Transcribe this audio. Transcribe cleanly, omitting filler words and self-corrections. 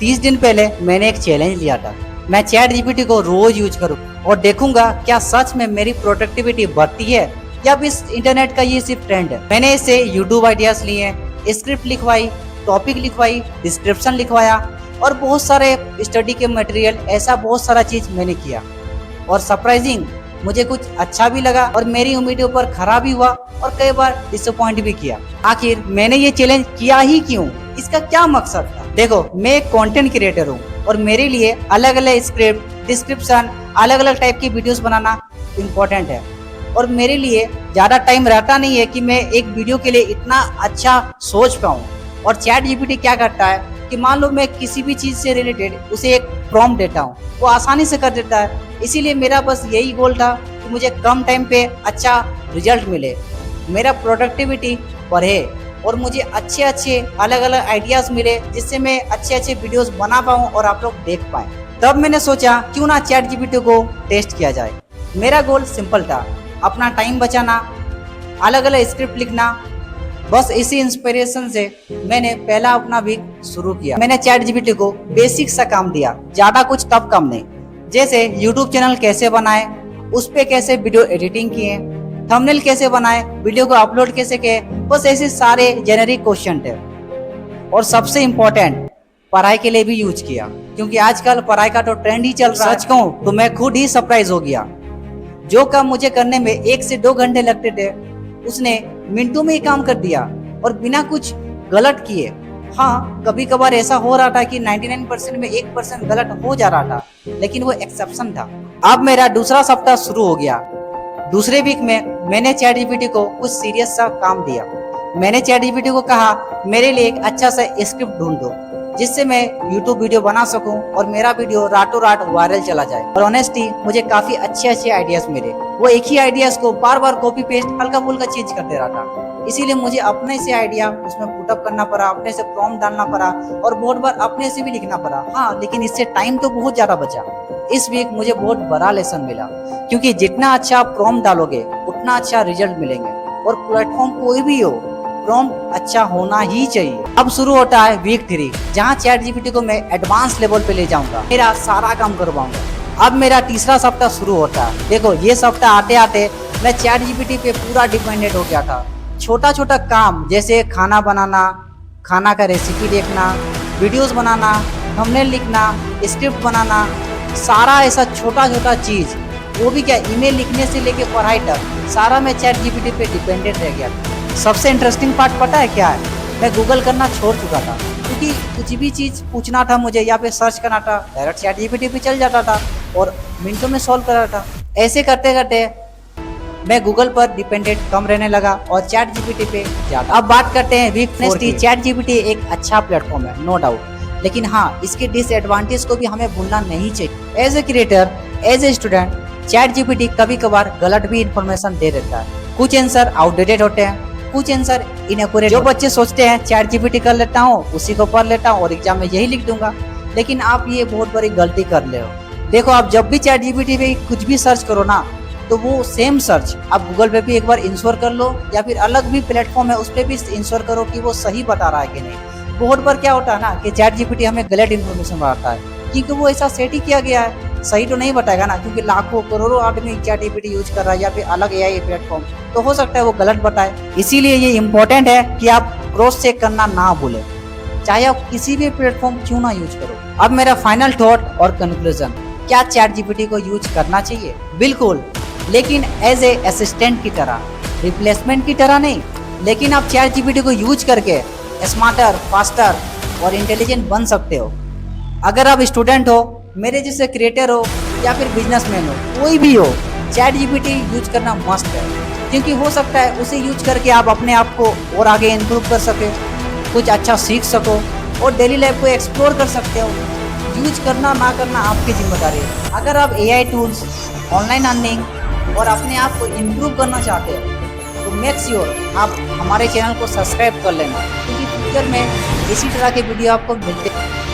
30 दिन पहले मैंने एक चैलेंज लिया था। मैं चैट जीपीटी को रोज यूज करूँ और देखूंगा क्या सच में मेरी प्रोडक्टिविटी बढ़ती है या इस इंटरनेट का ये सिर्फ ट्रेंड है। मैंने इससे यूट्यूब आइडियाज लिए, स्क्रिप्ट लिखवाई, टॉपिक लिखवाई, डिस्क्रिप्शन लिखवाया और बहुत सारे स्टडी के मटेरियल, ऐसा बहुत सारा चीज मैंने किया। और सरप्राइजिंग, मुझे कुछ अच्छा भी लगा और मेरी उम्मीदों पर खरा भी हुआ और कई बार डिसअपॉइंट भी किया। आखिर मैंने ये चैलेंज किया ही क्यों? इसका क्या मकसद था? देखो, मैं एक कंटेंट क्रिएटर हूँ और मेरे लिए अलग अलग स्क्रिप्ट, डिस्क्रिप्शन, अलग अलग टाइप की वीडियोस बनाना इम्पोर्टेंट है। और मेरे लिए ज्यादा टाइम रहता नहीं है कि मैं एक वीडियो के लिए इतना अच्छा सोच पाऊँ। और चैट जीपीटी क्या करता है कि मान लो मैं किसी भी चीज से रिलेटेड उसे एक प्रॉम्प्ट देता हूँ, वो आसानी से कर देता है। इसीलिए मेरा बस यही गोल था कि मुझे कम टाइम पे अच्छा रिजल्ट मिले, मेरा प्रोडक्टिविटी बढ़े और मुझे अच्छे अच्छे अलग अलग आइडियाज मिले, जिससे मैं अच्छे अच्छे वीडियोस बना पाऊँ और आप लोग देख पाए। तब मैंने सोचा क्यों ना चैट जीपीटी को टेस्ट किया जाए। मेरा गोल सिंपल था, अपना टाइम बचाना, अलग अलग स्क्रिप्ट लिखना। बस इसी इंस्पिरेशन से मैंने पहला अपना वीक शुरू किया। मैंने चैट जीपीटी को बेसिक सा काम दिया, ज्यादा कुछ टफ काम नहीं। जैसे यूट्यूब चैनल कैसे बनाए, उस पे कैसे वीडियो एडिटिंग किए, थंबनेल कैसे बनाए, वीडियो को अपलोड कैसे किए, बस ऐसे सारे जेनेरिक क्वेश्चन थे। और सबसे इम्पोर्टेंट, पढ़ाई के लिए भी यूज किया, क्योंकि आजकल पढ़ाई का तो ट्रेंड ही चल रहा है। सच कहूं तो मैं खुद ही सरप्राइज हो गया। जो काम मुझे करने में 1 से 2 घंटे लगते थे, उसने मिनटों में ही काम कर दिया और बिना कुछ गलत किए। हाँ, कभी कभार ऐसा हो रहा था कि 99% में 1% गलत हो जा रहा था, लेकिन वो एक्सेप्शन था। अब मेरा दूसरा सप्ताह शुरू हो गया। दूसरे वीक में मैंने चैट जीपीटी को कुछ सीरियस सा काम दिया। मैंने चैट जीपीटी को कहा मेरे लिए एक अच्छा सा स्क्रिप्ट ढूंढ दो, जिससे मैं यूट्यूब वीडियो बना सकूं और मेरा वीडियो रातों रात वायरल चला जाए। और ऑनेस्टली मुझे काफी अच्छे आइडियाज मिले। वो एक ही आइडियाज को बार बार कॉपी पेस्ट, हल्का फुल्का चेंज करते रहा था। इसीलिए मुझे अपने से आइडिया उसमें पुटअप करना पड़ा, अपने से प्रॉम्प्ट डालना पड़ा और बहुत बार अपने से भी लिखना पड़ा। हाँ, लेकिन इससे टाइम तो बहुत ज्यादा बचा। इस वीक मुझे बहुत बड़ा लेसन मिला, क्योंकि जितना अच्छा प्रॉम्प्ट डालोगे उतना अच्छा रिजल्ट मिलेंगे। और प्लेटफॉर्म कोई भी हो, प्रॉम्प्ट अच्छा होना ही चाहिए। अब शुरू होता है वीक 3, जहाँ चैट जीपीटी को मैं एडवांस लेवल पे ले जाऊंगा, मेरा सारा काम करवाऊंगा। अब मेरा तीसरा सप्ताह शुरू होता है। देखो, ये सप्ताह आते आते मैं चैट जीपीटी पे पूरा डिपेंडेंट हो गया था। छोटा छोटा काम जैसे खाना बनाना, खाना का रेसिपी देखना, वीडियोस बनाना, थंबनेल लिखना, स्क्रिप्ट बनाना, सारा ऐसा छोटा छोटा चीज, वो भी क्या, ईमेल लिखने से लेके पढ़ाई तक, सारा मैं चैट जीपीटी पे डिपेंडेंट रह गया था। सबसे इंटरेस्टिंग पार्ट पता है क्या है? मैं गूगल करना छोड़ चुका था, क्योंकि कुछ भी चीज पूछना था मुझे या फिर सर्च करना था, डायरेक्ट चैट जीपीटी पे चल जाता था और मिनटों में सॉल्व कर रहा था। ऐसे करते करते मैं गूगल पर डिपेंडेंट कम रहने लगा और चैट जीपीटी पे ज्यादा। अब बात करते हैं वीकनेस की। चैट जीपीटी एक अच्छा प्लेटफॉर्म है, नो डाउट, लेकिन हाँ, इसके डिसएडवांटेज को भी हमें भूलना नहीं चाहिए। As a creator, as a student, ChatGPT कभी कभार गलत भी इंफॉर्मेशन दे देता है। कुछ आंसर आउटडेटेड होते हैं, कुछ आंसर इनएक्यूरेट। जो बच्चे सोचते हैं चैट जीपीटी कर लेता हूँ, उसी को पढ़ लेता हूँ और एग्जाम में यही लिख दूंगा, लेकिन आप ये बहुत बड़ी गलती कर ले हो। देखो, आप जब भी चैट जीपीटी पे कुछ भी सर्च करो ना, तो वो सेम सर्च आप गूगल पे भी एक बार इंश्योर कर लो, या फिर अलग भी प्लेटफॉर्म है उस पर भी इंश्योर करो कि वो सही बता रहा है कि नहीं। बहुत बार क्या होता है ना कि चैट जीपीटी हमें गलत इन्फॉर्मेशन बताता है, क्योंकि वो ऐसा सेट ही किया गया है, सही तो नहीं बताएगा ना, क्योंकि लाखों करोड़ों आदमी चैट जीपीटी यूज कर रहा है या फिर अलग एआई प्लेटफॉर्म, तो हो सकता है वो गलत बताए। इसीलिए ये इम्पोर्टेंट है कि आप क्रॉस चेक करना ना भूलें, चाहे आप किसी भी प्लेटफॉर्म क्यों ना यूज करो। अब मेरा फाइनल थॉट और कंक्लूजन, क्या चैट जीपीटी को यूज करना चाहिए? बिल्कुल, लेकिन एज ए असिस्टेंट की तरह, रिप्लेसमेंट की तरह नहीं। लेकिन आप चैट जीपीटी को यूज करके स्मार्टर, फास्टर और इंटेलिजेंट बन सकते हो। अगर आप स्टूडेंट हो, मेरे जैसे क्रिएटर हो या फिर बिजनेसमैन हो, कोई भी हो, चैट जीपीटी यूज करना मस्त है, क्योंकि हो सकता है उसे यूज करके आप अपने आप को और आगे इम्प्रूव कर सके, कुछ अच्छा सीख सको और डेली लाइफ को एक्सप्लोर कर सकते हो। यूज करना ना करना आपकी जिम्मेदारी है। अगर आप एआई टूल्स, ऑनलाइन अर्निंग और अपने आप को इम्प्रूव करना चाहते हो, तो मेक श्योर आप हमारे चैनल को सब्सक्राइब कर लेना, क्योंकि फ्यूचर में इसी तरह के वीडियो आपको मिलते हैं।